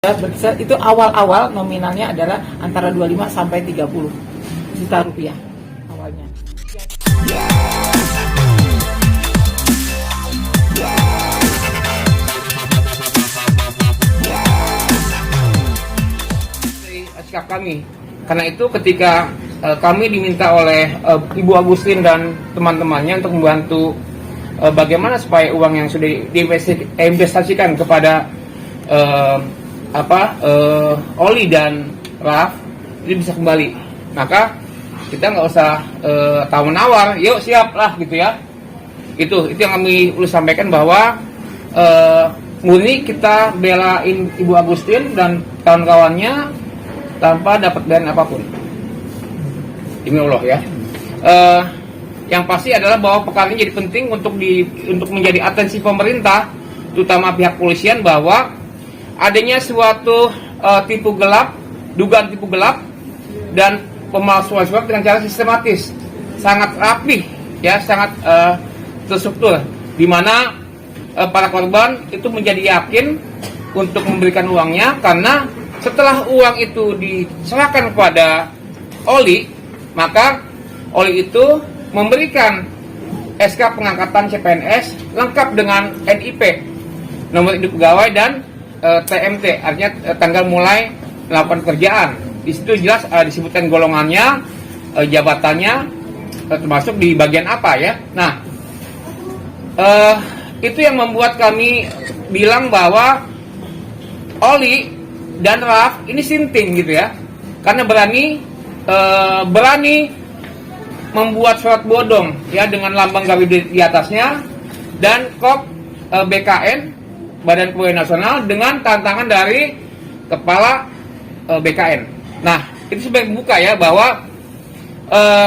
Ya, itu awal-awal nominalnya adalah antara 25 sampai 30 juta rupiah awalnya. Sikap kami, karena itu ketika kami diminta oleh Ibu Agustin dan teman-temannya untuk membantu bagaimana supaya uang yang sudah diinvestasikan kepada Oli dan Raf ini bisa kembali, maka kita nggak usah tawar-menawar, yuk siap lah gitu ya. Itu yang kami perlu sampaikan, bahwa murni kita belain Ibu Agustin dan kawan-kawannya tanpa dapat bayaran apapun. Demi Allah ya. Yang pasti adalah bahwa perkara ini jadi penting untuk menjadi atensi pemerintah, terutama pihak polisian, bahwa adanya suatu tipu gelap, dugaan tipu gelap dan pemalsuan surat dengan cara sistematis, sangat rapih ya, sangat terstruktur, di mana para korban itu menjadi yakin untuk memberikan uangnya, karena setelah uang itu diserahkan kepada Oli, maka Oli itu memberikan SK pengangkatan CPNS lengkap dengan NIP, nomor induk pegawai, dan TMT, artinya tanggal mulai melakukan pekerjaan. Di situ jelas disebutkan golongannya, jabatannya, termasuk di bagian apa ya. Nah, itu yang membuat kami bilang bahwa Oli dan Raf ini sinting gitu ya, karena berani membuat surat bodong ya dengan lambang Garuda di atasnya dan kop BKN, Badan Kepegawaian Nasional, dengan tantangan dari kepala BKN. Nah, itu sebagai buka ya, bahwa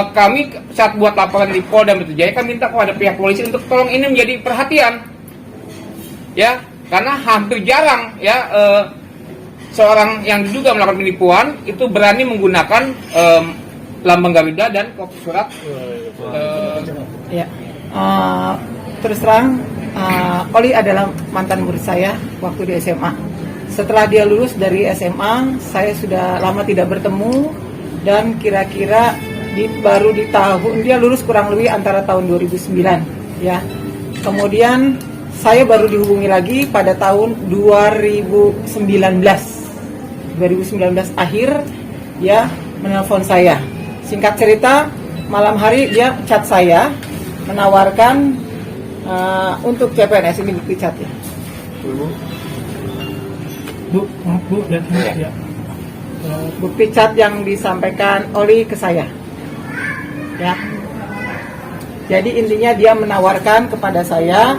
kami saat buat laporan di Polda Metro Jaya, kami minta kepada pihak polisi untuk tolong ini menjadi perhatian ya, karena hampir jarang ya seorang yang diduga melakukan penipuan itu berani menggunakan lambang Garuda dan kopi surat. Terus terang, Oli adalah mantan murid saya waktu di SMA. Setelah dia lulus dari SMA, saya sudah lama tidak bertemu, dan kira-kira baru di tahun dia lulus kurang lebih antara tahun 2009 ya. Kemudian saya baru dihubungi lagi pada tahun 2019 akhir ya, menelpon saya. Singkat cerita, malam hari dia chat saya menawarkan untuk CPNS, ini bukti chat ya. Bu dan ya. Bukti chat yang disampaikan Oli ke saya. Ya. Jadi intinya dia menawarkan kepada saya,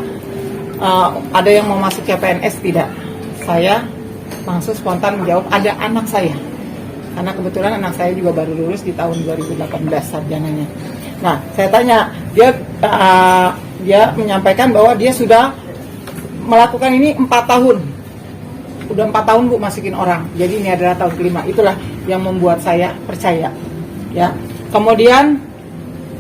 ada yang mau masuk CPNS tidak? Saya langsung spontan menjawab, ada anak saya. Karena kebetulan anak saya juga baru lulus di tahun 2018 sarjananya. Nah, saya tanya, dia menyampaikan bahwa dia sudah melakukan ini 4 tahun. Udah 4 tahun Bu masukin orang. Jadi ini adalah tahun kelima. Itulah yang membuat saya percaya. Ya. Kemudian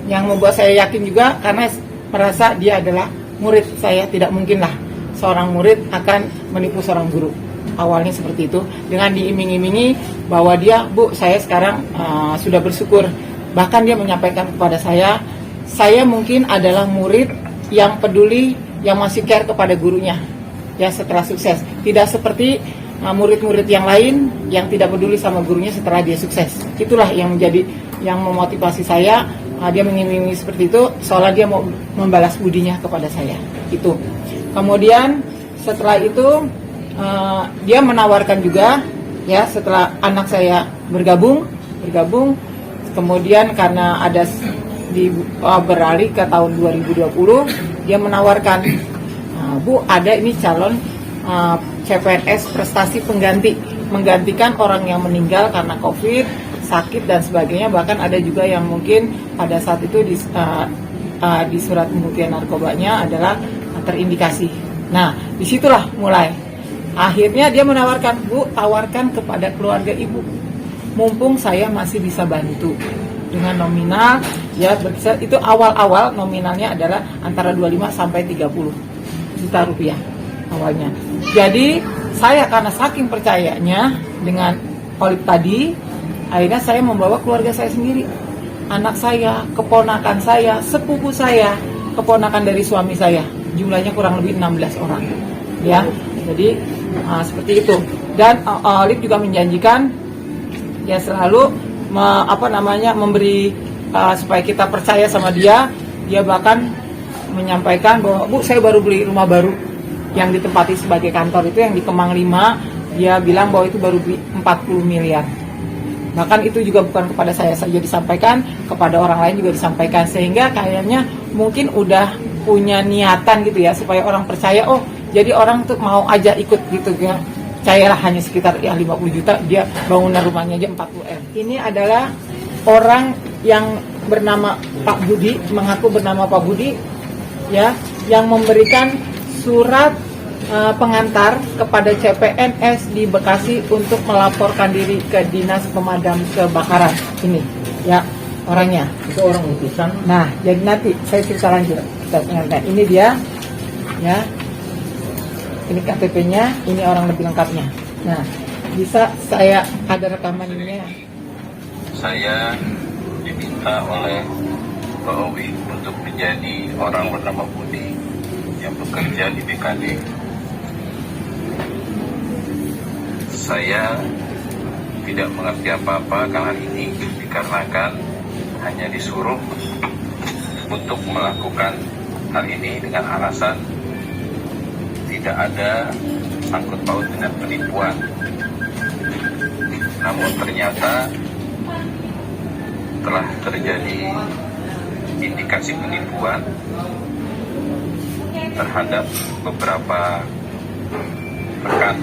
yang membuat saya yakin juga, karena merasa dia adalah murid saya, tidak mungkinlah seorang murid akan menipu seorang guru. Awalnya seperti itu, dengan diiming-imingi bahwa dia, Bu, saya sekarang sudah bersyukur. Bahkan dia menyampaikan kepada saya mungkin adalah murid yang peduli, yang masih care kepada gurunya ya setelah sukses. Tidak seperti murid-murid yang lain yang tidak peduli sama gurunya setelah dia sukses. Itulah yang memotivasi saya. Dia mengiming-imingi seperti itu, seolah dia mau membalas budinya kepada saya. Itu. Kemudian setelah itu dia menawarkan juga ya, setelah anak saya bergabung, kemudian karena ada beralih ke tahun 2020, dia menawarkan, Bu, ada ini calon CPNS prestasi menggantikan orang yang meninggal karena COVID, sakit dan sebagainya. Bahkan ada juga yang mungkin pada saat itu di surat pembuktian narkobanya adalah terindikasi. Nah, disitulah mulai. Akhirnya dia menawarkan, Bu, tawarkan kepada keluarga Ibu, mumpung saya masih bisa bantu dengan nominal ya, itu awal-awal nominalnya adalah antara 25 sampai 30 juta rupiah awalnya. Jadi saya karena saking percayanya dengan Olive tadi, akhirnya saya membawa keluarga saya sendiri, anak saya, keponakan saya, sepupu saya, keponakan dari suami saya, jumlahnya kurang lebih 16 orang, ya. Jadi seperti itu. Dan Olive juga menjanjikan ya selalu memberi supaya kita percaya sama dia. Dia bahkan menyampaikan bahwa, Bu, saya baru beli rumah baru yang ditempati sebagai kantor itu yang di Kemang 5. Dia bilang bahwa itu baru beli 40 miliar. Bahkan itu juga bukan kepada saya saja disampaikan, kepada orang lain juga disampaikan. Sehingga kayaknya mungkin udah punya niatan gitu ya, supaya orang percaya, oh jadi orang tuh mau aja ikut gitu ya. Percayalah hanya sekitar 50 juta, dia bangunan rumahnya aja 40 M. Ini adalah orang yang bernama Pak Budi, mengaku bernama Pak Budi, ya, yang memberikan surat pengantar kepada CPNS di Bekasi untuk melaporkan diri ke Dinas Pemadam Kebakaran. Ini, ya, orangnya. Itu orang utusan. Nah, jadi nanti saya cerita lanjut. Ini dia, ya. Ini KTP-nya, ini orang lebih lengkapnya. Nah, bisa saya ada rekaman ini ya. Saya diminta oleh Pak Owi untuk menjadi orang bernama Budi yang bekerja di BKD. Saya tidak mengerti apa-apa kali ini dikarenakan hanya disuruh untuk melakukan hal ini dengan alasan tidak ada sangkut paut dengan penipuan. Namun ternyata telah terjadi indikasi penipuan terhadap beberapa rekan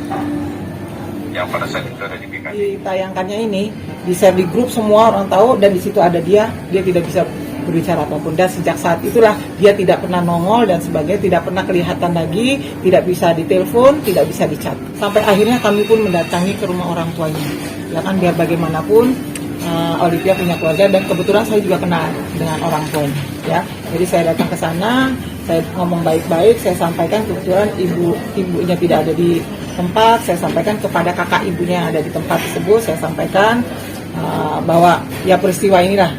yang pada saat itu ada di BKD. Ditayangkannya ini di share di grup, semua orang tahu, dan di situ ada dia tidak bisa berbicara apapun. Dan sejak saat itulah dia tidak pernah nongol dan sebagainya, tidak pernah kelihatan lagi, tidak bisa ditelepon, tidak bisa dicat. Sampai akhirnya kami pun mendatangi ke rumah orang tuanya. Ya kan, biar bagaimanapun Olivia punya keluarga, dan kebetulan saya juga kenal dengan orang tuanya. Ya, jadi saya datang ke sana, saya ngomong baik-baik, saya sampaikan kebetulan ibunya tidak ada di tempat, saya sampaikan kepada kakak ibunya yang ada di tempat tersebut, saya sampaikan bahwa ya peristiwa inilah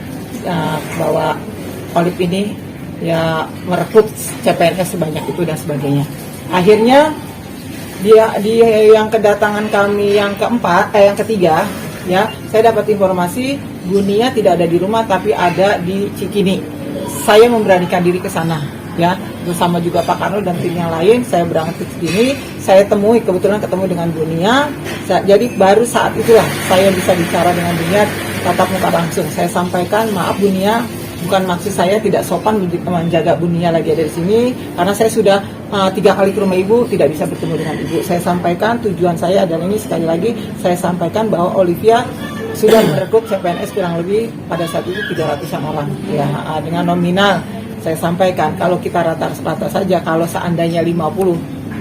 bahwa Olive ini ya merekrut CPNS sebanyak itu dan sebagainya. Akhirnya dia yang kedatangan kami yang ketiga, ya, saya dapat informasi Bunia tidak ada di rumah tapi ada di Cikini. Saya memberanikan diri ke sana, ya, bersama juga Pak Karno dan tim yang lain. Saya berangkat ke sini, saya kebetulan ketemu dengan Bunia. Jadi baru saat itulah saya bisa bicara dengan Bunia tatap muka langsung. Saya sampaikan, maaf Bunia, bukan maksud saya tidak sopan menjaga Bunia lagi ada di sini, karena saya sudah 3 kali ke rumah ibu tidak bisa bertemu dengan ibu. Saya sampaikan tujuan saya adalah ini, sekali lagi saya sampaikan bahwa Olivia sudah merekrut CPNS kurang lebih pada saat itu 300-an orang, ya, dengan nominal. Saya sampaikan kalau kita rata-rata saja, kalau seandainya 51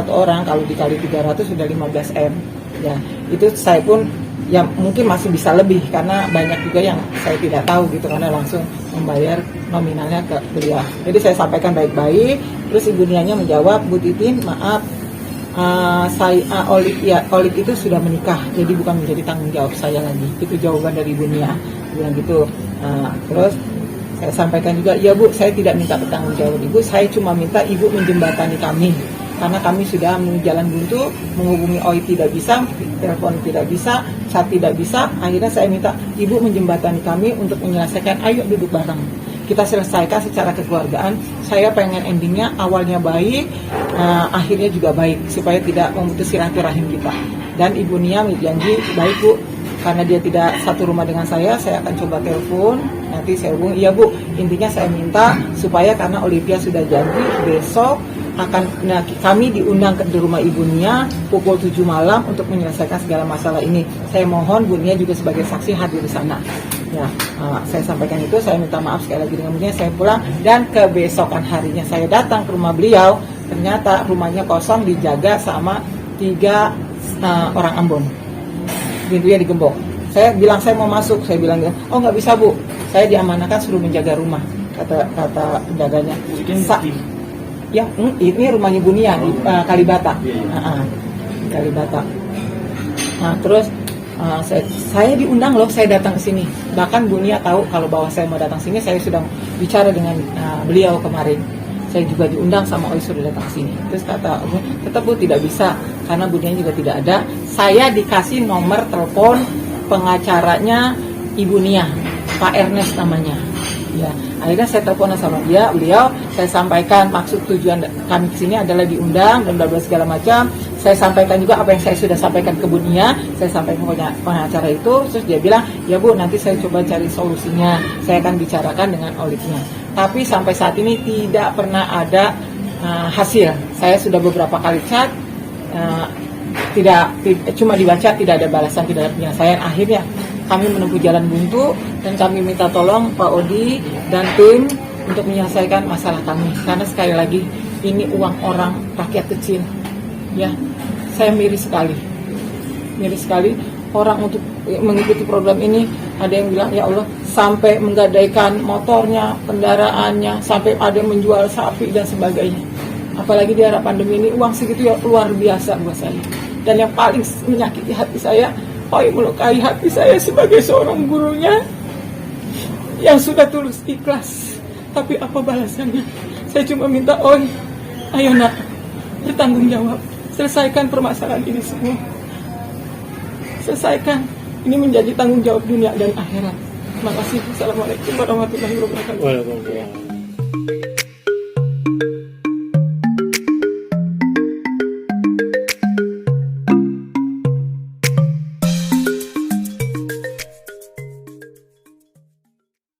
orang, kalau dikali 300 sudah 15 M. Ya, itu saya pun ya mungkin masih bisa lebih karena banyak juga yang saya tidak tahu gitu, karena langsung membayar nominalnya ke beliau. Jadi saya sampaikan baik-baik, terus ibu Nianya menjawab, Bu Titin, maaf, Olive itu sudah menikah, jadi bukan menjadi tanggung jawab saya lagi. Itu jawaban dari Ibu Nia, bilang gitu. Terus saya sampaikan juga, ya Bu, saya tidak minta bertanggung jawab Ibu, saya cuma minta Ibu menjembatani kami, karena kami sudah jalan buntu, menghubungi OI tidak bisa, telepon tidak bisa, chat tidak bisa. Akhirnya saya minta Ibu menjembatani kami untuk menyelesaikan, ayo duduk bareng, kita selesaikan secara kekeluargaan. Saya pengen endingnya awalnya baik, akhirnya juga baik, supaya tidak memutus silaturahim kita. Dan Ibu Nia berjanji, baik Bu, karena dia tidak satu rumah dengan saya akan coba telepon, nanti saya hubungi. Iya Bu, intinya saya minta supaya, karena Olivia sudah janji besok kami diundang ke rumah Ibu Nia pukul 7 malam untuk menyelesaikan segala masalah ini. Saya mohon Bu Nia juga sebagai saksi hadir di sana. Ya, saya sampaikan itu, saya minta maaf sekali lagi dengan Bu Nia, saya pulang, dan kebesokan harinya saya datang ke rumah beliau, ternyata rumahnya kosong, dijaga sama 3 orang Ambon. Pintunya digembok. Saya bilang saya mau masuk, saya bilang, oh nggak bisa Bu, saya diamanahkan suruh menjaga rumah, kata penjaganya. Ya, ini rumahnya Bunia di Kalibata. Kalibata. Nah terus saya diundang loh, saya datang ke sini. Bahkan Bu Nia tahu kalau bahwa saya mau datang sini, saya sudah bicara dengan beliau kemarin. Saya juga diundang sama Oi sudah datang ke sini. Terus kata tetap Bu tidak bisa karena Bu Nia juga tidak ada. Saya dikasih nomor telepon pengacaranya Ibu Nia, Pak Ernest namanya. Ya, akhirnya saya telepon sama beliau, saya sampaikan maksud tujuan kami ke sini adalah diundang dan bla bla segala macam. Saya sampaikan juga apa yang saya sudah sampaikan ke Bu Nia, saya sampaikan ke pengacara itu, terus dia bilang, "Ya Bu, nanti saya coba cari solusinya. Saya akan bicarakan dengan Olivnya." Tapi sampai saat ini tidak pernah ada hasil. Saya sudah beberapa kali chat, tidak cuma dibaca, tidak ada balasan, tidak ada penyelesaian. Akhirnya kami menempuh jalan buntu dan kami minta tolong Pak Odi dan tim untuk menyelesaikan masalah kami. Karena sekali lagi ini uang orang rakyat kecil, ya. Saya miris sekali orang untuk mengikuti program ini. Ada yang bilang ya Allah sampai menggadaikan motornya, kendaraannya, sampai ada yang menjual sapi dan sebagainya. Apalagi di era pandemi ini uang segitu ya luar biasa buat saya. Dan yang paling menyakiti hati saya, melukai hati saya sebagai seorang gurunya yang sudah tulus ikhlas. Tapi apa balasannya? Saya cuma minta ayo nak, bertanggung jawab, selesaikan permasalahan ini semua. Selesaikan, ini menjadi tanggung jawab dunia dan akhirat. Terima kasih. Assalamualaikum warahmatullahi wabarakatuh.